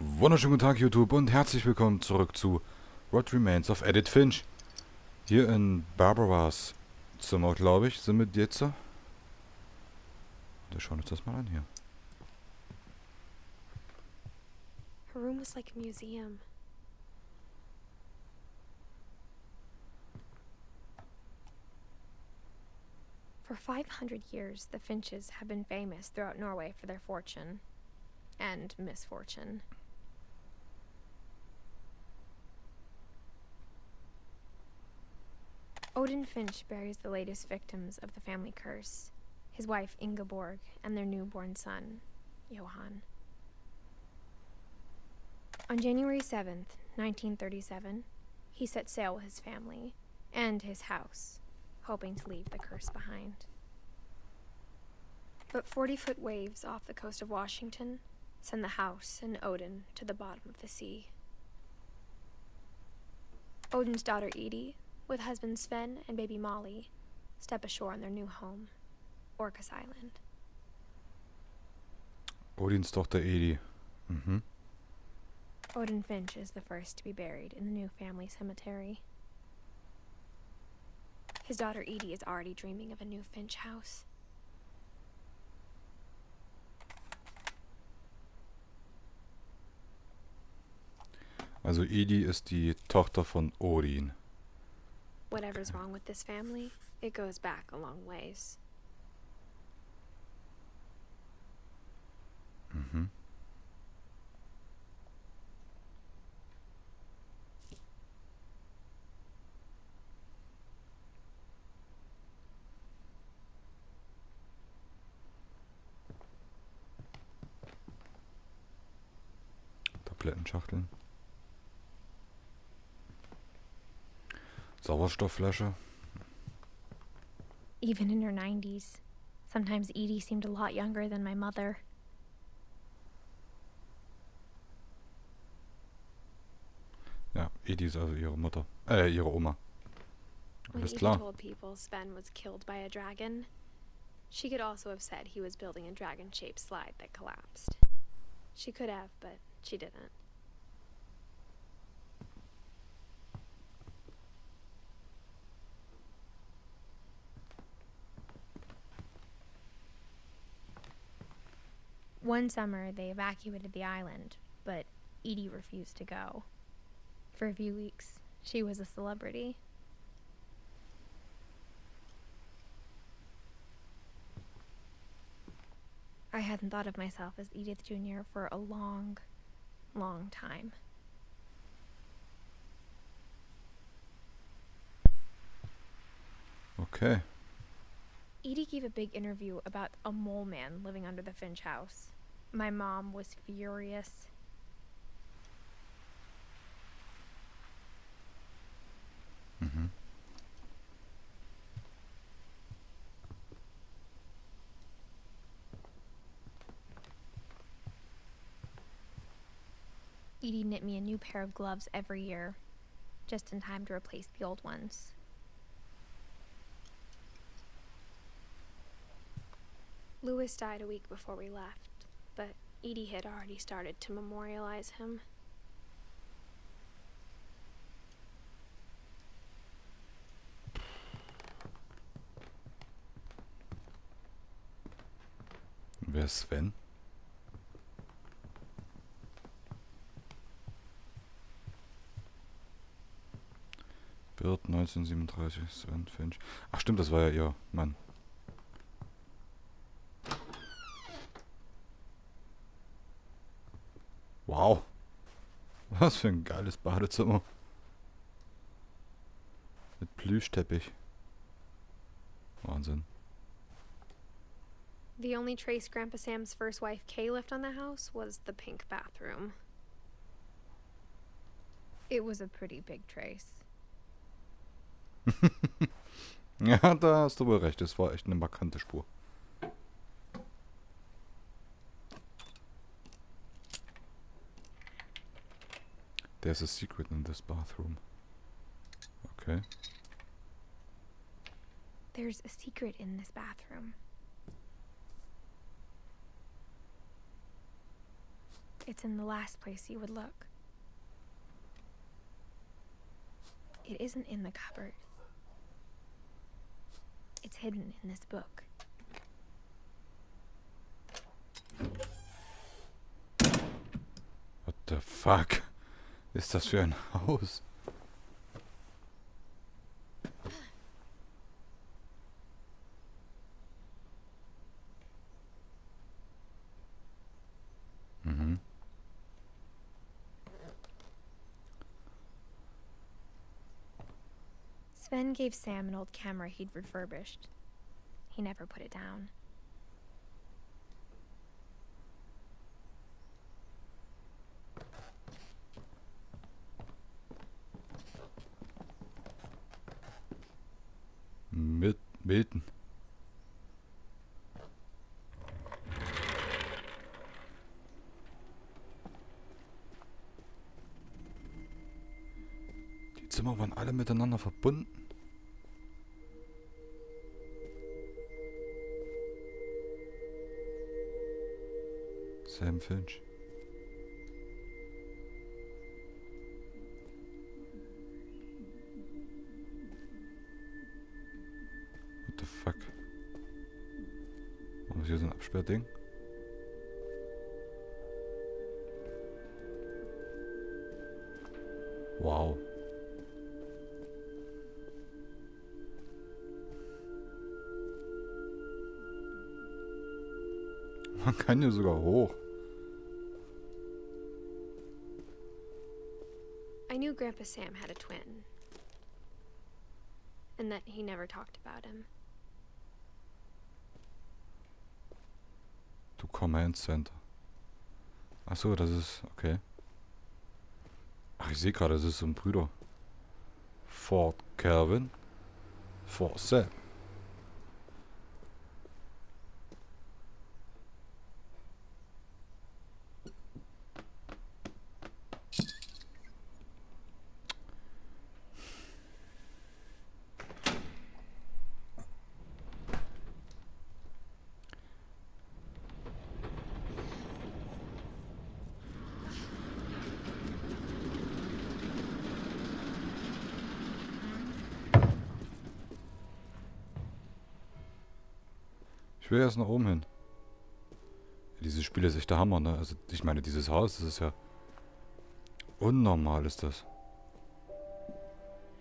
Wunderschönen guten Tag YouTube und herzlich willkommen zurück zu What Remains of Edith Finch. Hier in Barbaras Zimmer, glaube ich, sind wir jetzt. Wir schauen uns das mal an hier. Her room was like a museum. For 500 years, the Finches have been famous throughout Norway for their fortune and misfortune. Odin Finch buries the latest victims of the family curse, his wife Ingeborg and their newborn son, Johan. On January 7th, 1937, he set sail with his family and his house, hoping to leave the curse behind. But 40-foot waves off the coast of Washington send the house and Odin to the bottom of the sea. Odin's daughter Edith, with husband Sven and baby Molly, step ashore on their new home, Orcas Island. Odins Tochter Edith. Odin Finch is the first to be buried in the new family cemetery. His daughter Edith is already dreaming of a new Finch house. Also Edith ist die Tochter von Odin. Whatever's wrong with this family, it goes back a long ways. Tablettenschachteln. Sauerstoffflasche. Even in her 90s, sometimes Edie seemed a lot younger than my mother. Ja, Edith ist also ihre Mutter. Ihre Oma. When Alles Edie klar. told people Sven was killed by a dragon, she could also have said he was building a dragon-shaped slide that collapsed. She could have, but she didn't. One summer, they evacuated the island, but Edie refused to go. For a few weeks, she was a celebrity. I hadn't thought of myself as Edith Jr. for a long, long time. Okay. Edie gave a big interview about a mole man living under the Finch house. My mom was furious. Edie knit me a new pair of gloves every year, just in time to replace the old ones. Louis died a week before we left, but Edie had already started to memorialize him. Wer ist Sven? Wird 1937, Sven Finch. Ach stimmt, das war ja ihr Mann. Wow. Was für ein geiles Badezimmer. Mit Plüschteppich. Wahnsinn. The only trace Grandpa Sam's first wife Kay left on the house was the pink bathroom. It was a pretty big trace. Ja, da hast du wohl recht. Das war echt eine markante Spur. There's a secret in this bathroom. Okay. There's a secret in this bathroom. It's in the last place you would look. It isn't in the cupboard. It's hidden in this book. What the fuck ist das für ein Haus? Mhm. Sven gave Sam an old camera he'd refurbished. He never put it down. Mit beten. Die Zimmer waren alle miteinander verbunden. Sam Finch. What the fuck? Warum ist hier so ein Absperrding? Wow. Man kann hier sogar hoch. I knew Grandpa Sam had a twin. And that he never talked about him. To Command Center. Achso, das ist... okay. Ach, ich sehe gerade, das ist so ein Brüder. Fort Calvin. Fort Sam. Ich will erst nach oben hin. Dieses Spiel ist echt der Hammer, ne? Also, ich meine, dieses Haus, das ist ja... unnormal ist das.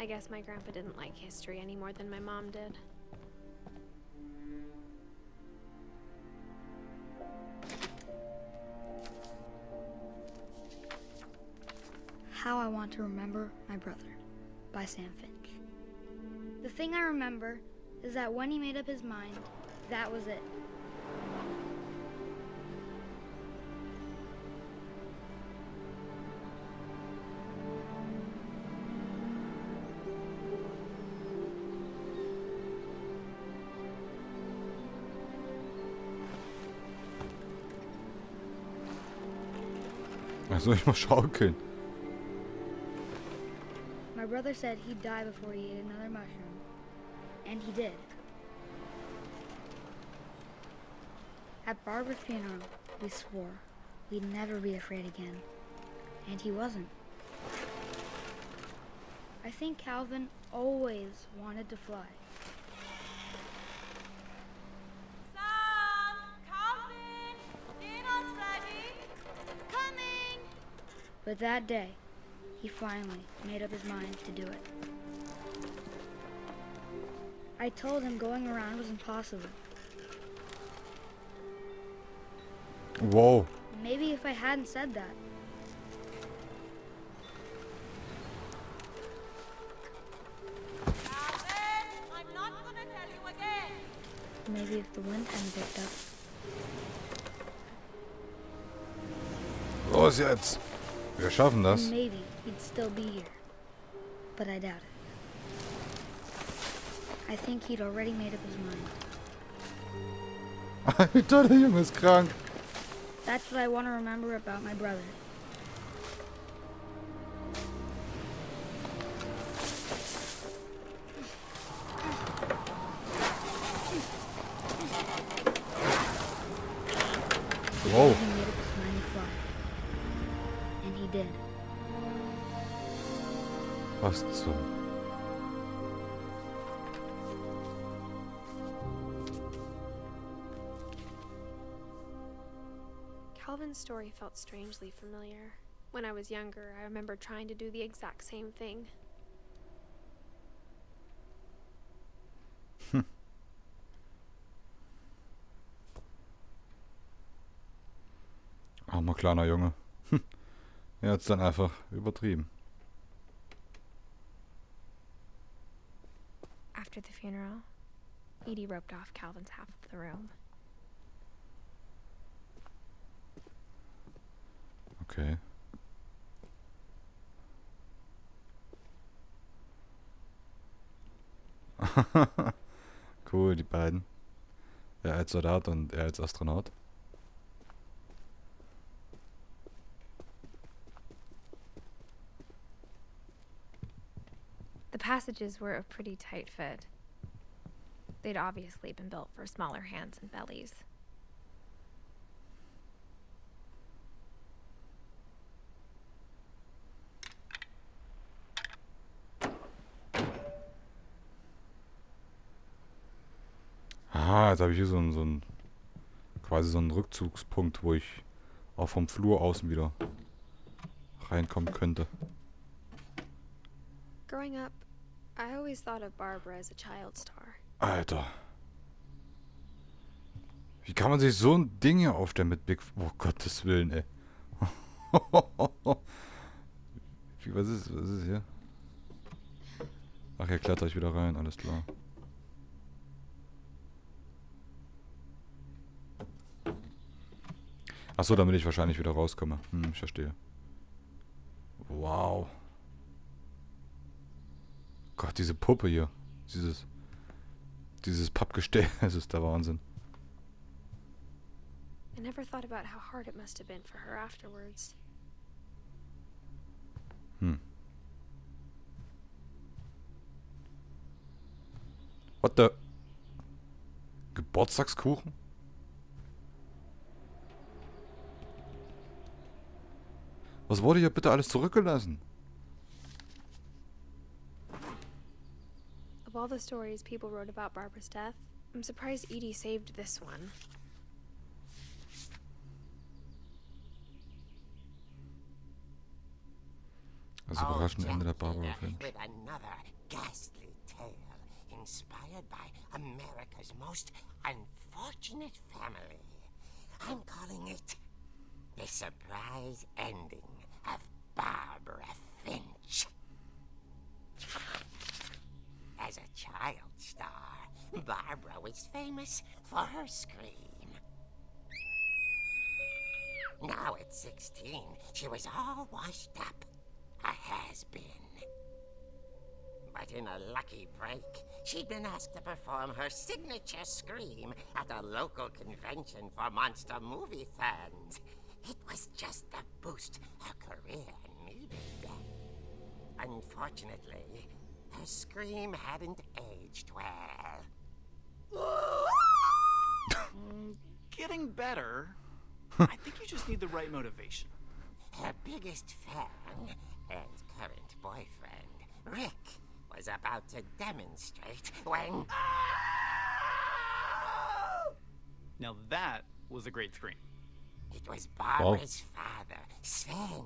I guess my grandpa didn't like history any more than my mom did. How I Want to Remember My Brother by Sam Finch. The thing I remember is that when he made up his mind, that was it. Ach so, ich muss schaukeln. My brother said he'd die before he ate another mushroom. And he did. At Barbara's funeral, we swore we'd never be afraid again. And he wasn't. I think Calvin always wanted to fly. Sam! Calvin! Dinner's ready! Coming! But that day, he finally made up his mind to do it. I told him going around was impossible. Wow. Maybe if I hadn't said that. Calvin! I'm not gonna tell you again! Maybe if the wind hadn't picked up. Los jetzt. Wir schaffen das. And maybe he'd still be here. But I doubt it. I think he'd already made up his mind. Alter, der Junge ist krank. That's what I want to remember about my brother. Wow. He made up his mind to fly. he did. Was zum... Calvin's story felt strangely familiar. When I was younger, I remember trying to do the exact same thing. Armer kleiner Junge. Er hat's dann einfach übertrieben. After the funeral, Edie roped off Calvin's half of the room. Okay. Cool, die beiden. Er als Soldat und er als Astronaut. The passages were a pretty tight fit. They'd obviously been built for smaller hands and bellies. Ah, jetzt habe ich hier quasi so einen Rückzugspunkt, wo ich auch vom Flur außen wieder reinkommen könnte. Growing up, I always thought of Barbara as a child star. Alter. Wie kann man sich so ein Ding hier aufstellen mit Big... Oh Gottes Willen, ey. Was ist hier? Ach, hier kletter ich wieder rein, alles klar. Achso, damit ich wahrscheinlich wieder rauskomme. Ich verstehe. Wow. Gott, diese Puppe hier. Dieses Pappgestell. Es ist der Wahnsinn. I never thought about how hard it must have been for her afterwards. What the... Geburtstagskuchen? Was wurde hier bitte alles zurückgelassen? Of all the stories people wrote about Barbara's death, I'm surprised Edie saved this one. Das überraschende Ende der Barbara Finch. With another ghastly tale inspired by America's most unfortunate family. I'm calling it The Surprise Ending of Barbara Finch. As a child star, Barbara was famous for her scream. Now at 16, she was all washed up, a has-been. But in a lucky break, she'd been asked to perform her signature scream at a local convention for monster movie fans. It was just the boost her career needed. Unfortunately, her scream hadn't aged well. Getting better. I think you just need the right motivation. Her biggest fan and current boyfriend, Rick, was about to demonstrate when... Now that was a great scream. It was Barbara's father, Sven.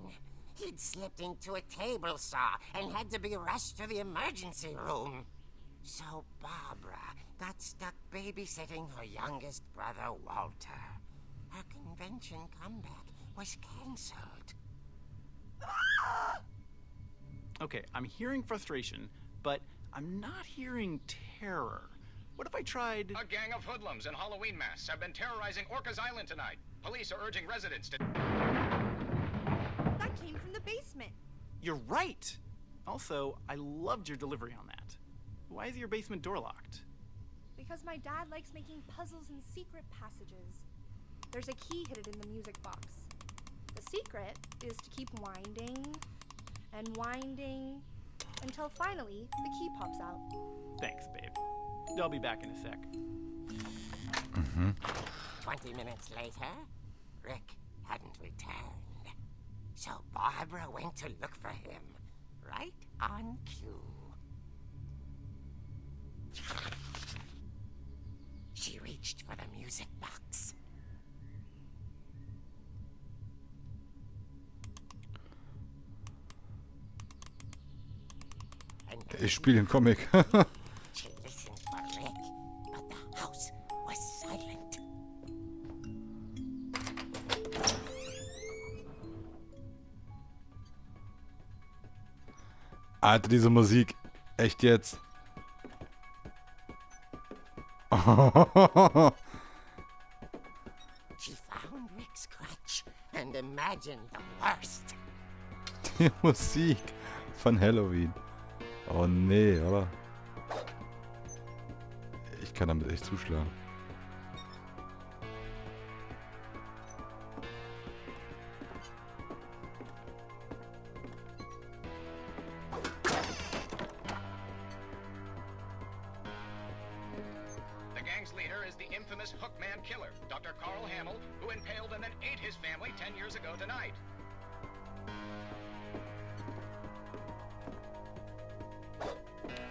He'd slipped into a table saw and had to be rushed to the emergency room. So Barbara got stuck babysitting her youngest brother, Walter. Her convention comeback was cancelled. Okay, I'm hearing frustration, but I'm not hearing terror. What if I tried... A gang of hoodlums in Halloween masks have been terrorizing Orcas Island tonight. Police are urging residents to... That came from the basement. You're right! Also, I loved your delivery on that. Why is your basement door locked? Because my dad likes making puzzles and secret passages. There's a key hidden in the music box. The secret is to keep winding and winding until finally the key pops out. Thanks, babe. I'll be back in a sec. 20 minutes later, Rick hadn't returned. So Barbara went to look for him, right on cue. She reached for the music box. Ich spiele den Comic. She listened for Rick, but the house was silent. Alter, diese Musik. Echt jetzt? She found Rick's crutch and imagined the worst. Die Musik von Halloween. Oh nee, oder? Ich kann damit echt zuschlagen. The gang's leader is the infamous Hookman killer, Dr. Carl Hamill, who impaled and then ate his family 10 years ago tonight.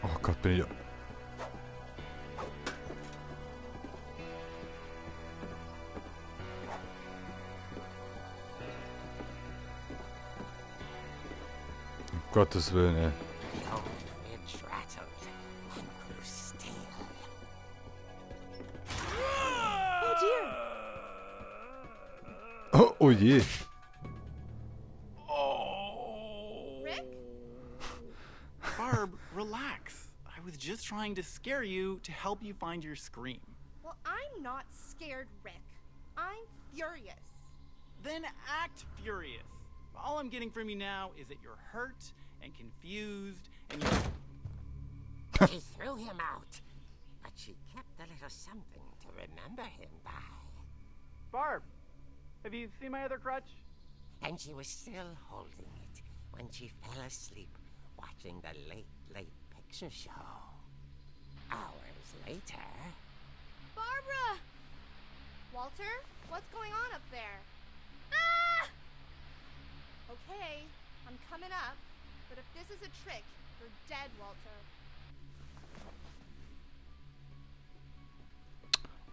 Oh Gott, bin ich... Um Gottes Willen, ey. The old fridge rattled and grew still. Oh dear! Oh, oh je. Rick? Barb, relax. I was just trying to scare you to help you find your scream. Well, I'm not scared, Rick. I'm furious. Then act furious. All I'm getting from you now is that you're hurt and confused and you're... She threw him out, but she kept a little something to remember him by. Barb, have you seen my other crutch? And she was still holding it when she fell asleep watching the late picture show. Hours later... Barbara! Walter, what's going on up there? Ah! Okay, I'm coming up, but if this is a trick, you're dead, Walter.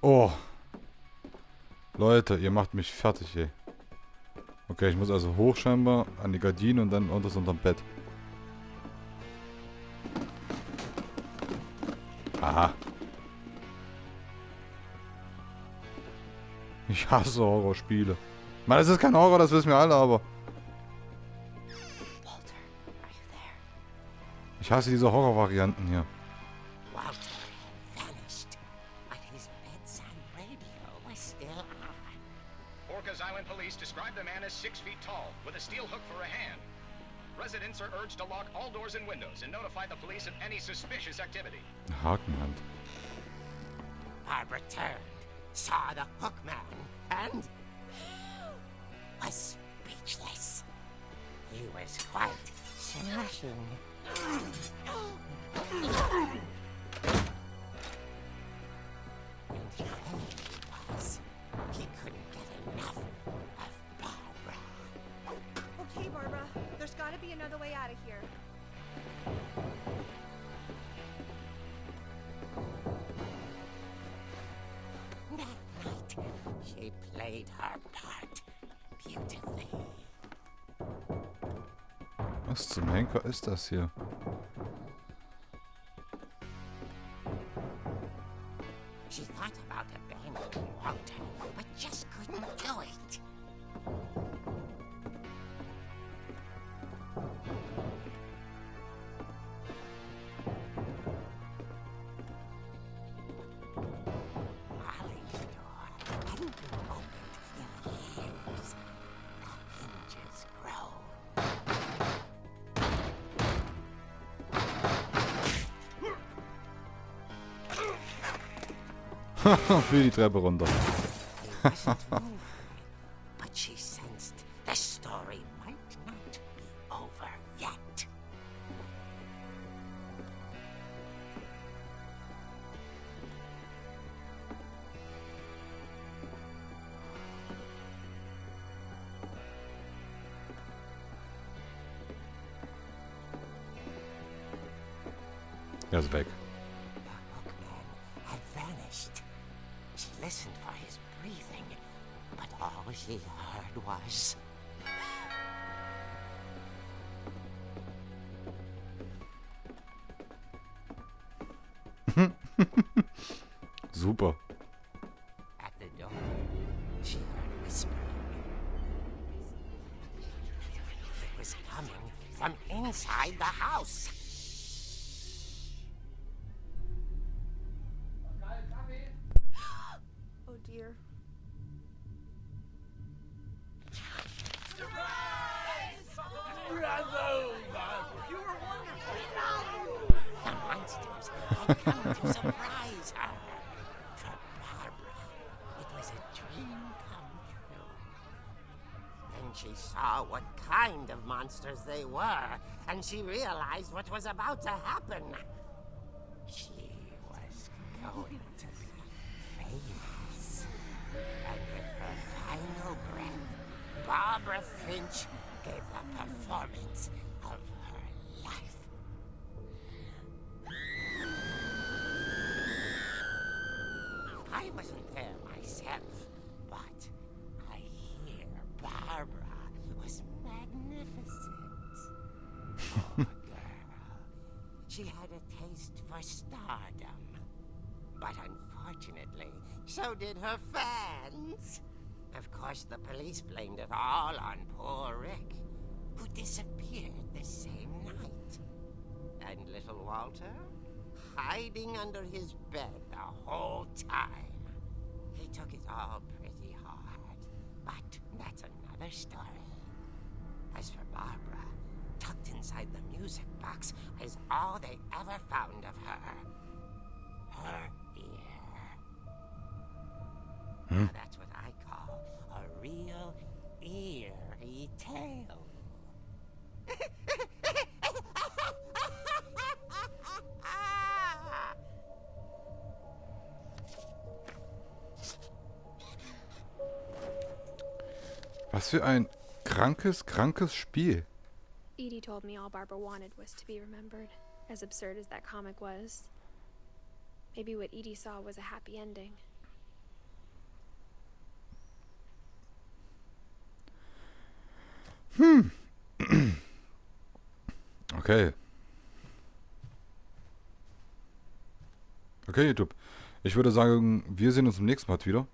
Oh. Leute, ihr macht mich fertig, ey. Okay, ich muss also hoch scheinbar an die Gardine und dann unterm Bett. Aha. Ich hasse Horrorspiele. Ich meine, das ist kein Horror, das wissen wir alle, aber... Walter, are you there? Ich hasse diese Horrorvarianten hier. Walter had vanished, but his bedside radio was still on. Orcas Island police describe the man as 6 feet tall, with a steel hook for a hand. Residents are urged to lock all doors and windows and notify the police of any suspicious activity. Hakenhand. Barbara turned, saw the hook man, and was speechless. He was quite smashing. And he was. He couldn't get enough of Barbara. Okay, Barbara, there's gotta be another way out of here. That night, she played her part beautifully. Was zum Henker ist das hier? She thought about abandoning Walter, but just couldn't do it. Molly's door hadn't been opened in years. The hinges groaned. Für die Treppe runter. He wasn't moving, but she sensed the story might not be over yet. Er ist weg. The hookman had vanished. She listened for his breathing, but all she heard was... Super. At the door, she heard whispering. It was coming from inside the house. Oh dear. The monsters had come to surprise her. For Barbara, it was a dream come true. Then she saw what kind of monsters they were, and she realized what was about to happen. She was going to be famous. And with her final breath, Barbara Finch gave the performance of her life. I wasn't there myself, but I hear Barbara was magnificent. Poor girl. She had a taste for stardom. But unfortunately, so did her fans. Of course, the police blamed it all on poor Rick, who disappeared the same night. And little Walter? Hiding under his bed the whole time. He took it all pretty hard, but that's another story. As for Barbara, tucked inside the music box is all they ever found of her. Her ear. Now that's what I call a real eerie tale. Was für ein krankes Spiel. Edie told me all Barbara wanted was to be remembered, as absurd as that comic was. Maybe what Edie saw was a happy ending. Okay. Okay, YouTube. Ich würde sagen, wir sehen uns im nächsten Mal wieder.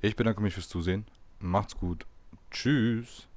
Ich bedanke mich fürs Zusehen. Macht's gut. Tschüss.